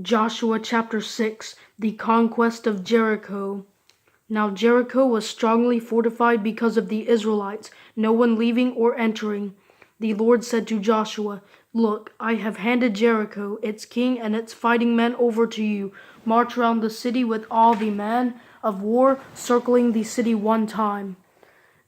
Joshua chapter 6, the conquest of Jericho. Now Jericho was strongly fortified because of the Israelites, no one leaving or entering. The Lord said to Joshua, "Look, I have handed Jericho, its king, and its fighting men over to you. March around the city with all the men of war, circling the city one time.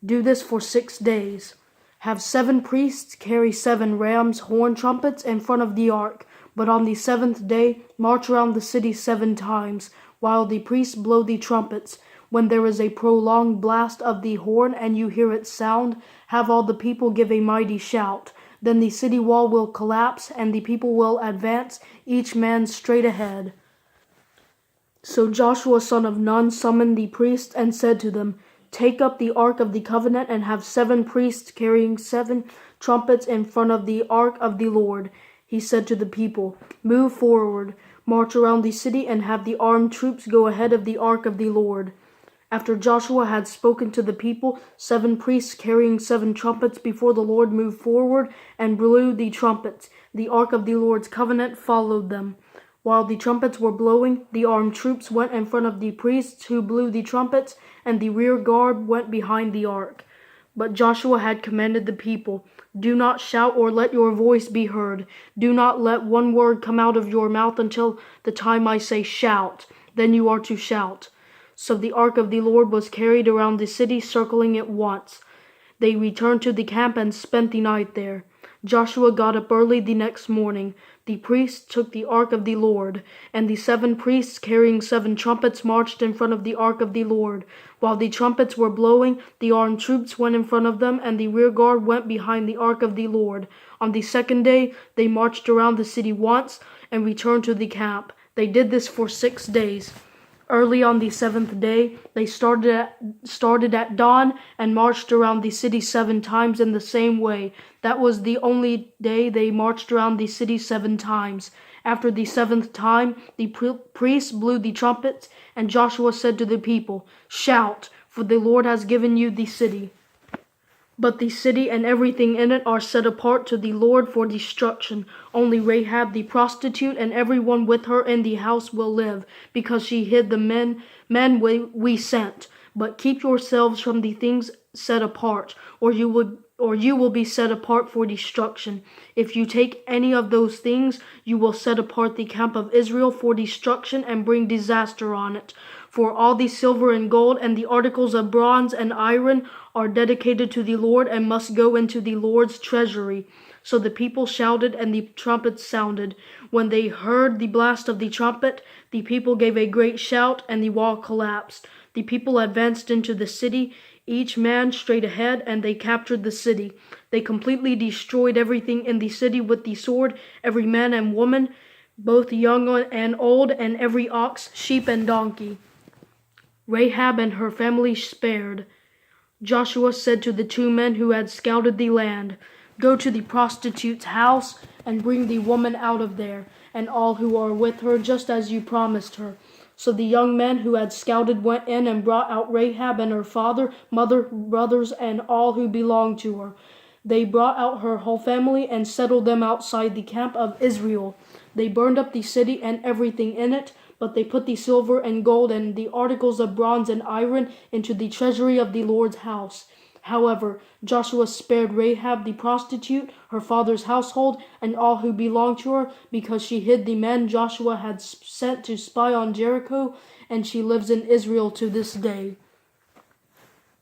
Do this for 6 days. Have 7 priests carry 7 rams' horn trumpets in front of the ark. But on the 7th day, march around the city 7 times, while the priests blow the trumpets. When there is a prolonged blast of the horn and you hear its sound, have all the people give a mighty shout. Then the city wall will collapse, and the people will advance, each man straight ahead." So Joshua son of Nun summoned the priests and said to them, "Take up the ark of the covenant and have 7 priests carrying 7 trumpets in front of the ark of the Lord." He said to the people, "Move forward, march around the city, and have the armed troops go ahead of the ark of the Lord." After Joshua had spoken to the people, 7 priests carrying 7 trumpets before the Lord moved forward and blew the trumpets. The ark of the Lord's covenant followed them. While the trumpets were blowing, the armed troops went in front of the priests who blew the trumpets, and the rear guard went behind the ark. But Joshua had commanded the people, "Do not shout or let your voice be heard. Do not let one word come out of your mouth until the time I say shout. Then you are to shout." So the ark of the Lord was carried around the city, circling it once. They returned to the camp and spent the night there. Joshua got up early the next morning. The priests took the ark of the Lord, and the 7 priests carrying 7 trumpets marched in front of the ark of the Lord. While the trumpets were blowing, the armed troops went in front of them, and the rear guard went behind the ark of the Lord. On the 2nd day, they marched around the city once and returned to the camp. They did this for 6 days. Early on the 7th day, they started at dawn and marched around the city 7 times in the same way. That was the only day they marched around the city 7 times. After the 7th time, the priests blew the trumpets, and Joshua said to the people, "Shout, for the Lord has given you the city." But the city and everything in it are set apart to the Lord for destruction. Only Rahab the prostitute and everyone with her in the house will live, because she hid the men we sent. But keep yourselves from the things set apart, or you will be set apart for destruction. If you take any of those things, you will set apart the camp of Israel for destruction and bring disaster on it. For all the silver and gold and the articles of bronze and iron are dedicated to the Lord and must go into the Lord's treasury." So the people shouted and the trumpets sounded. When they heard the blast of the trumpet, the people gave a great shout and the wall collapsed. The people advanced into the city, each man straight ahead, and they captured the city. They completely destroyed everything in the city with the sword, every man and woman, both young and old, and every ox, sheep, and donkey. Rahab and her family spared. Joshua said to the 2 men who had scouted the land, "Go to the prostitute's house and bring the woman out of there, and all who are with her, just as you promised her." So the young men who had scouted went in and brought out Rahab and her father, mother, brothers, and all who belonged to her. They brought out her whole family and settled them outside the camp of Israel. They burned up the city and everything in it, but they put the silver and gold and the articles of bronze and iron into the treasury of the Lord's house. However, Joshua spared Rahab the prostitute, her father's household, and all who belonged to her, because she hid the men Joshua had sent to spy on Jericho, and she lives in Israel to this day.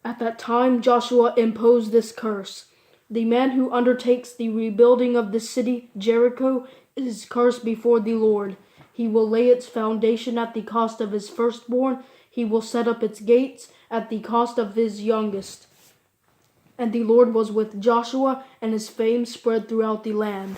At that time, Joshua imposed this curse: "The man who undertakes the rebuilding of the city, Jericho, is cursed before the Lord. He will lay its foundation at the cost of his firstborn. He will set up its gates at the cost of his youngest." And the Lord was with Joshua, and his fame spread throughout the land.